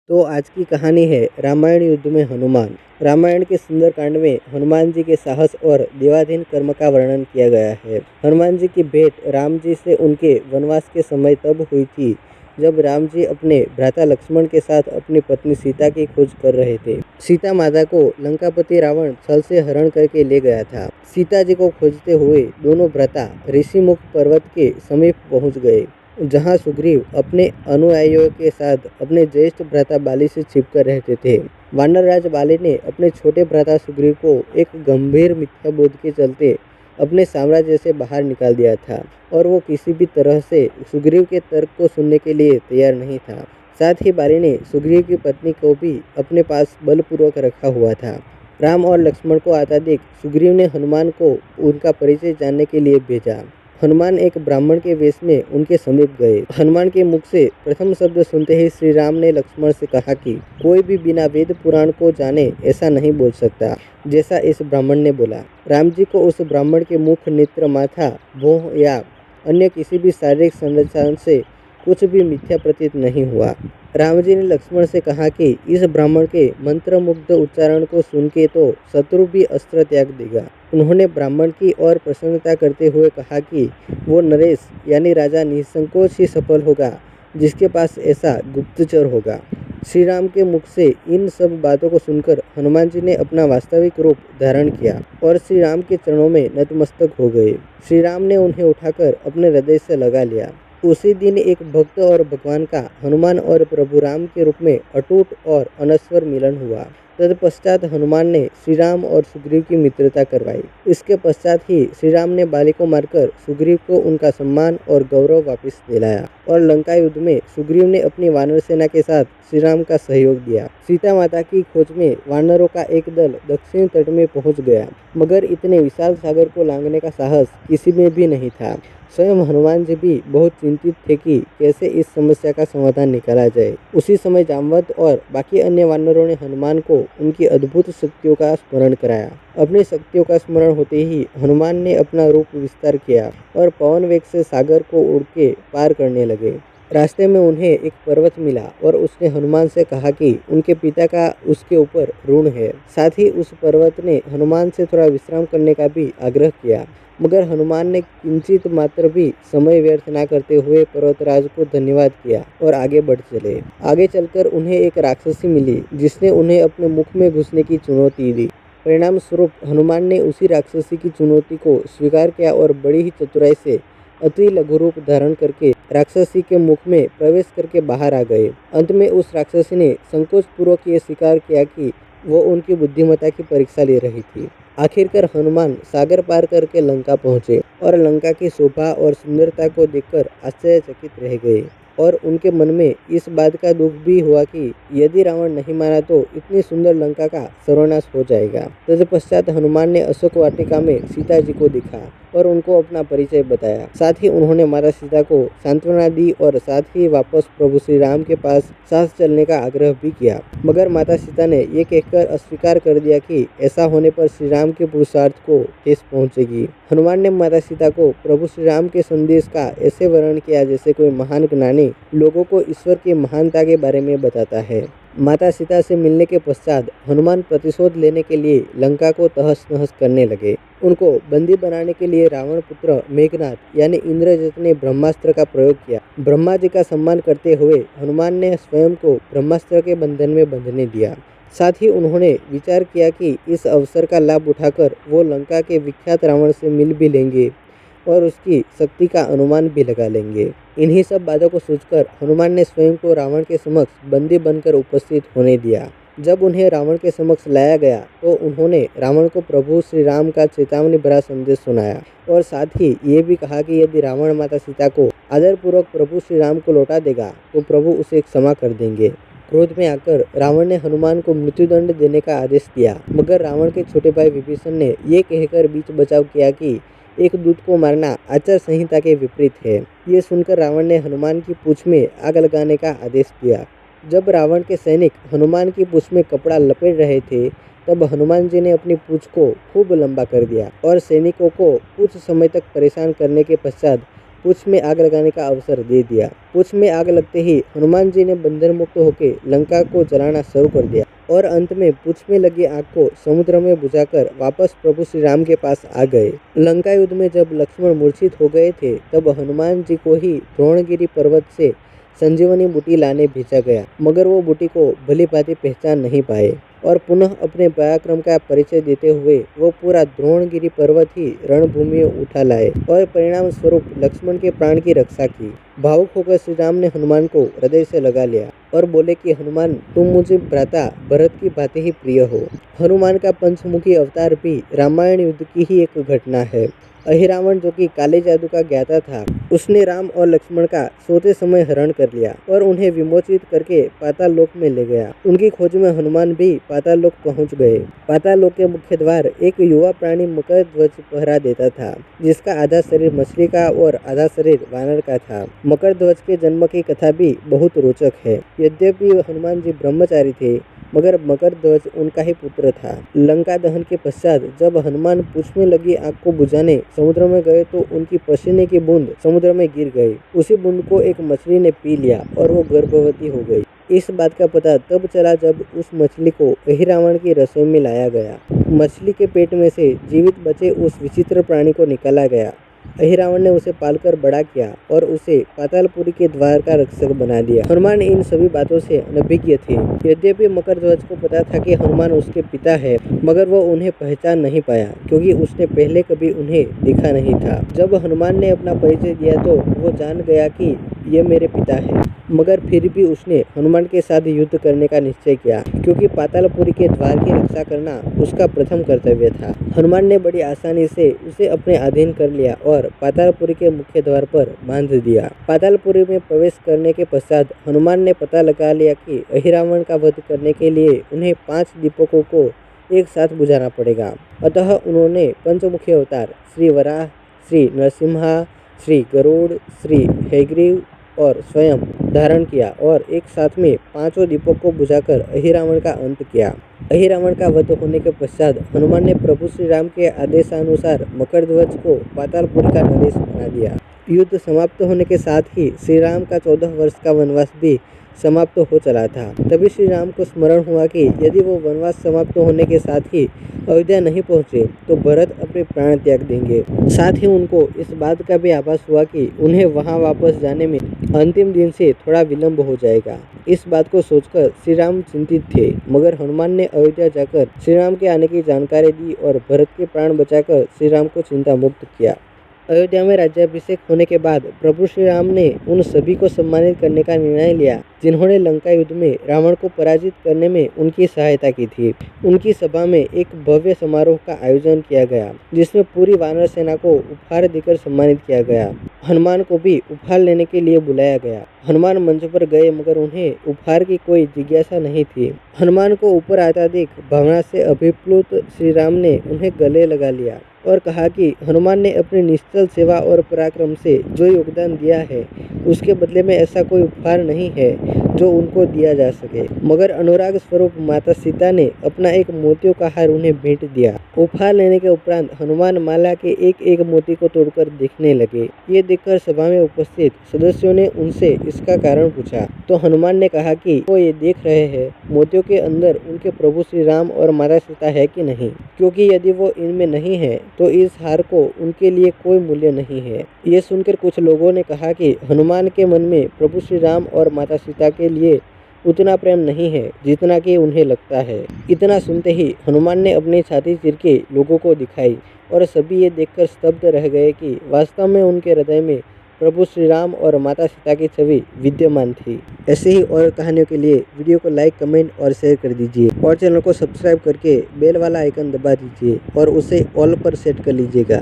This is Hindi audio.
तो आज की कहानी है रामायण युद्ध में हनुमान। रामायण के सुंदर कांड में हनुमान जी के साहस और देवाधीन कर्म का वर्णन किया गया है। हनुमान जी की भेंट राम जी से उनके वनवास के समय तब हुई थी जब राम जी अपने भ्राता लक्ष्मण के साथ अपनी पत्नी सीता की खोज कर रहे थे। सीता माता को लंकापति रावण छल से हरण करके ले गया था। सीता जी को खोजते हुए दोनों भ्राता ऋषिमुख पर्वत के समीप पहुंच गए, जहां सुग्रीव अपने अनुयायियों के साथ अपने ज्येष्ठ भ्राता बाली से छिपकर रहते थे। वानरराज बाली ने अपने छोटे भ्राता सुग्रीव को एक गंभीर मिथ्याबोध के चलते अपने साम्राज्य से बाहर निकाल दिया था और वो किसी भी तरह से सुग्रीव के तर्क को सुनने के लिए तैयार नहीं था। साथ ही बाली ने सुग्रीव की पत्नी को भी अपने पास बलपूर्वक रखा हुआ था। राम और लक्ष्मण को आता देख सुग्रीव ने हनुमान को उनका परिचय जानने के लिए भेजा। हनुमान एक ब्राह्मण के वेश में उनके समीप गए। हनुमान के मुख से प्रथम शब्द सुनते ही श्री राम ने लक्ष्मण से कहा कि कोई भी बिना वेद पुराण को जाने ऐसा नहीं बोल सकता जैसा इस ब्राह्मण ने बोला। राम जी को उस ब्राह्मण के मुख, नेत्र, माथा, भौं या अन्य किसी भी शारीरिक संरचना से कुछ भी मिथ्या प्रतीत नहीं हुआ। राम जी ने लक्ष्मण से कहा कि इस ब्राह्मण के मंत्रमुग्ध उच्चारण को सुन के तो शत्रु भी अस्त्र त्याग देगा। उन्होंने ब्राह्मण की और प्रसन्नता करते हुए कहा कि वो नरेश यानी राजा निसंकोच ही सफल होगा जिसके पास ऐसा गुप्तचर होगा। श्री राम के मुख से इन सब बातों को सुनकर हनुमान जी ने अपना वास्तविक रूप धारण किया और श्री राम के चरणों में नतमस्तक हो गए। श्री राम ने उन्हें उठाकर अपने हृदय से लगा लिया। उसी दिन एक भक्त और भगवान का हनुमान और प्रभु राम के रूप में अटूट और अनश्वर मिलन हुआ। तत्पश्चात हनुमान ने श्री राम और सुग्रीव की मित्रता करवाई। इसके पश्चात ही श्री राम ने बाली को मारकर सुग्रीव को उनका सम्मान और गौरव वापस दिलाया और लंका युद्ध में सुग्रीव ने अपनी वानर सेना के साथ श्री राम का सहयोग दिया। सीता माता की खोज में वानरों का एक दल दक्षिण तट में पहुंच गया, मगर इतने विशाल सागर को लांघने का साहस किसी में भी नहीं था। स्वयं हनुमान जी भी बहुत चिंतित थे कि कैसे इस समस्या का समाधान निकाला जाए। उसी समय जामवंत और बाकी अन्य वानरों ने हनुमान को उनकी अद्भुत शक्तियों का स्मरण कराया। अपनी शक्तियों का स्मरण होते ही हनुमान ने अपना रूप विस्तार किया और पवन वेग से सागर को उड़ के पार करने लगे। रास्ते में उन्हें एक पर्वत मिला और उसने हनुमान से कहा कि उनके पिता का उसके ऊपर ऋण है। साथ ही उस पर्वत ने हनुमान से थोड़ा विश्राम करने का भी आग्रह किया, मगर हनुमान ने किंचित मात्र भी समय व्यर्थ न करते हुए पर्वतराज को धन्यवाद किया और आगे बढ़ चले। आगे चलकर उन्हें एक राक्षसी मिली जिसने उन्हें अपने मुख में घुसने की चुनौती दी। परिणाम स्वरूप हनुमान ने उसी राक्षसी की चुनौती को स्वीकार किया और बड़ी ही चतुराई से अति लघु रूप धारण करके राक्षसी के मुख में प्रवेश करके बाहर आ गए। अंत में उस राक्षसी ने संकोच पूर्वक ये स्वीकार किया कि वो उनकी बुद्धिमत्ता की परीक्षा ले रही थी। आखिरकार हनुमान सागर पार करके लंका पहुंचे और लंका की शोभा और सुंदरता को देखकर आश्चर्यचकित रह गए और उनके मन में इस बात का दुख भी हुआ कि यदि रावण नहीं मारा तो इतनी सुंदर लंका का सर्वनाश हो जाएगा। तत्पश्चात हनुमान ने अशोक वाटिका में सीता जी को देखा और उनको अपना परिचय बताया। साथ ही उन्होंने माता सीता को सांत्वना दी और साथ ही वापस प्रभु श्री राम के पास साथ चलने का आग्रह भी किया, मगर माता सीता ने ये कहकर अस्वीकार कर दिया कि ऐसा होने पर श्री राम के पुरुषार्थ को ठेस पहुंचेगी। हनुमान ने माता सीता को प्रभु श्री राम के संदेश का ऐसे वर्णन किया जैसे कोई महान ज्ञानी लोगों को ईश्वर की महानता के बारे में बताता है। माता सीता से मिलने के पश्चात हनुमान प्रतिशोध लेने के लिए लंका को तहस नहस करने लगे। उनको बंदी बनाने के लिए रावण पुत्र मेघनाथ यानी इंद्रजित ने ब्रह्मास्त्र का प्रयोग किया। ब्रह्मा जी का सम्मान करते हुए हनुमान ने स्वयं को ब्रह्मास्त्र के बंधन में बंधने दिया। साथ ही उन्होंने विचार किया कि इस अवसर का लाभ उठाकर वो लंका के विख्यात रावण से मिल भी लेंगे और उसकी शक्ति का अनुमान भी लगा लेंगे। इन्हीं सब बातों को सोचकर हनुमान ने स्वयं को रावण के समक्ष बंदी बनकर उपस्थित होने दिया। जब उन्हें रावण के समक्ष लाया गया तो उन्होंने रावण को प्रभु श्री राम का चेतावनी भरा संदेश सुनाया और साथ ही ये भी कहा कि यदि रावण माता सीता को आदरपूर्वक प्रभु श्री राम को लौटा देगा तो प्रभु उसे क्षमा कर देंगे। क्रोध में आकर रावण ने हनुमान को मृत्युदंड देने का आदेश दिया, मगर रावण के छोटे भाई विभीषण ने ये कहकर बीच बचाव किया कि एक दूत को मारना आचार संहिता के विपरीत है। ये सुनकर रावण ने हनुमान की पूंछ में आग लगाने का आदेश दिया। जब रावण के सैनिक हनुमान की पूंछ में कपड़ा लपेट रहे थे तब हनुमान जी ने अपनी पूंछ को खूब लंबा कर दिया और सैनिकों को कुछ समय तक परेशान करने के पश्चात पूंछ में आग लगाने का अवसर दे दिया। पूंछ में आग लगते ही हनुमान जी ने बंधन मुक्त होकर लंका को जलाना शुरू कर दिया और अंत में पूंछ में लगी आग को समुद्र में बुझाकर वापस प्रभु श्री राम के पास आ गए। लंका युद्ध में जब लक्ष्मण मूर्छित हो गए थे तब हनुमान जी को ही द्रोणगिरी पर्वत से संजीवनी बूटी लाने भेजा गया, मगर वो बूटी को भली भांति पहचान नहीं पाए और पुनः अपने पराक्रम का परिचय देते हुए वो पूरा द्रोणगिरी पर्वत ही रणभूमि में उठा लाए और परिणाम स्वरूप लक्ष्मण के प्राण की रक्षा की। भावुक होकर श्री राम ने हनुमान को हृदय से लगा लिया और बोले कि हनुमान, तुम मुझे भ्राता भरत की भांति ही प्रिय हो। हनुमान का पंचमुखी अवतार भी रामायण युद्ध की ही एक घटना है। अहिरावण जो कि काले जादू का ज्ञाता था, उसने राम और लक्ष्मण का सोते समय हरण कर लिया और उन्हें विमोचित करके पाताल लोक में ले गया। उनकी खोज में हनुमान भी पाताल लोक पहुंच गए। पाताल लोक के मुख्य द्वार एक युवा प्राणी मकर ध्वज पहरा देता था, जिसका आधा शरीर मछली का और आधा शरीर वानर का था। मकर ध्वज के जन्म की कथा भी बहुत रोचक है। यद्यपि हनुमान जी ब्रह्मचारी थे, मगर मकर ध्वज उनका ही पुत्र था। लंका दहन के पश्चात जब हनुमान पूंछ में लगी आग को बुझाने समुद्र में गए तो उनकी पसीने की बूंद समुद्र में गिर गई। उसी बूंद को एक मछली ने पी लिया और वो गर्भवती हो गई। इस बात का पता तब चला जब उस मछली को अहिरावण की रसोई में लाया गया। मछली के पेट में से जीवित बचे उस विचित्र प्राणी को निकाला गया। अहिरावण ने उसे पालकर बड़ा किया और उसे पातालपुरी के द्वार का रक्षक बना दिया। हनुमान इन सभी बातों से अनभिज्ञ थे। यद्यपि मकर ध्वज को पता था कि हनुमान उसके पिता है, मगर वो उन्हें पहचान नहीं पाया क्योंकि उसने पहले कभी उन्हें देखा नहीं था। जब हनुमान ने अपना परिचय दिया तो वो जान गया कि ये मेरे पिता है, मगर फिर भी उसने हनुमान के साथ युद्ध करने का निश्चय किया क्योंकि पातालपुरी के द्वार की रक्षा करना उसका प्रथम कर्तव्य था। हनुमान ने बड़ी आसानी से उसे अपने अधीन कर लिया और पातालपुरी के मुख्य द्वार पर बांध दिया। पातालपुरी में प्रवेश करने के पश्चात हनुमान ने पता लगा लिया कि अहिरावण का वध करने के लिए उन्हें 5 दीपकों को एक साथ बुझाना पड़ेगा। अतः उन्होंने पंचमुखी अवतार श्री वराह, श्री नरसिम्हा, श्री गरुड़, श्री हयग्रीव और स्वयं धारण किया और एक साथ में 5 दीपक को बुझाकर अहिरावण का अंत किया। अहिरावण का वध होने के पश्चात हनुमान ने प्रभु श्री राम के आदेशानुसार मकर ध्वज को पातालपुरी का नरेश बना दिया। युद्ध समाप्त होने के साथ ही श्री राम का 14 वर्ष का वनवास भी समाप्त हो चला था। तभी श्री राम को स्मरण हुआ कि यदि वो वनवास समाप्त होने के साथ ही अयोध्या नहीं पहुंचे तो भरत अपने प्राण त्याग देंगे। साथ ही उनको इस बात का भी आभास हुआ कि उन्हें वहां वापस जाने में अंतिम दिन से थोड़ा विलंब हो जाएगा। इस बात को सोचकर श्री राम चिंतित थे, मगर हनुमान ने अयोध्या जाकर श्री राम के आने की जानकारी दी और भरत के प्राण बचाकर श्री राम को चिंता मुक्त किया। अयोध्या में राज्याभिषेक होने के बाद प्रभु श्री राम ने उन सभी को सम्मानित करने का निर्णय लिया जिन्होंने लंका युद्ध में रावण को पराजित करने में उनकी सहायता की थी। उनकी सभा में एक भव्य समारोह का आयोजन किया गया जिसमें पूरी वानर सेना को उपहार देकर सम्मानित किया गया। हनुमान को भी उपहार लेने के लिए बुलाया गया। हनुमान मंच पर गए, मगर उन्हें उपहार की कोई जिज्ञासा नहीं थी। हनुमान को ऊपर आता देख भावना से अभिप्लुत श्री राम ने उन्हें गले लगा लिया और कहा कि हनुमान ने अपनी निश्चल सेवा और पराक्रम से जो योगदान दिया है उसके बदले में ऐसा कोई उपहार नहीं है जो उनको दिया जा सके। मगर अनुराग स्वरूप माता सीता ने अपना एक मोतियों का हार उन्हें भेंट दिया। उपहार लेने के उपरांत हनुमान माला के एक एक मोती को तोड़कर देखने लगे। ये देखकर सभा में उपस्थित सदस्यों ने उनसे इसका कारण पूछा तो हनुमान ने कहा कि वो ये देख रहे हैं मोतियों के अंदर उनके प्रभु श्री राम और माता सीता है कि नहीं, क्योंकि यदि वो इनमें नहीं है तो इस हार को उनके लिए कोई मूल्य नहीं है। ये सुनकर कुछ लोगों ने कहा कि हनुमान के मन में प्रभु श्री राम और माता सीता के लिए उतना प्रेम नहीं है जितना कि उन्हें लगता है। इतना सुनते ही हनुमान ने अपनी छाती चीर के लोगों को दिखाई और सभी ये देखकर स्तब्ध रह गए कि वास्तव में उनके हृदय में प्रभु श्री राम और माता सीता की छवि विद्यमान थी। ऐसे ही और कहानियों के लिए वीडियो को लाइक, कमेंट और शेयर कर दीजिए और चैनल को सब्सक्राइब करके बेल वाला आइकन दबा दीजिए और उसे ऑल पर सेट कर लीजिएगा।